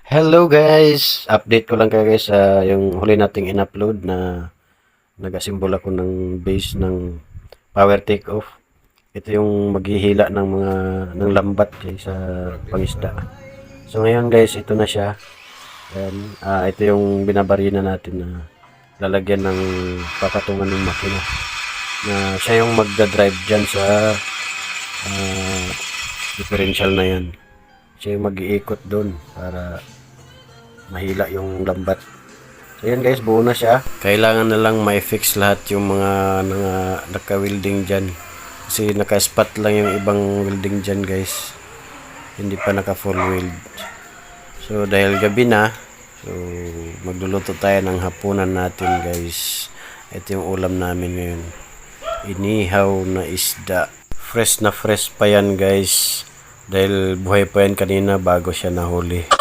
Hello guys! Update ko lang kayo guys sa yung huli nating in-upload na nag-assemble ako ng base ng power take off. Ito yung maghihila ng mga ng lambat guys sa pangisda. So ngayon guys, ito na siya. Ayan, ito yung binabarina natin na lalagyan ng papatungan ng makina. Na siya yung magda-drive dyan sa differential na yan. Siya yung mag-iikot doon para mahila yung lambat. So yun guys, buo na siya. Kailangan na lang mai-fix lahat yung mga naka-welding dyan. Kasi naka-spot lang yung ibang welding dyan guys. Hindi pa naka-full weld. So dahil gabi na, so magluluto tayo ng hapunan natin guys. Ito yung ulam namin ngayon. Inihaw na isda. Fresh na fresh pa yan guys. Dahil buhay pa yan kanina bago siya nahuli.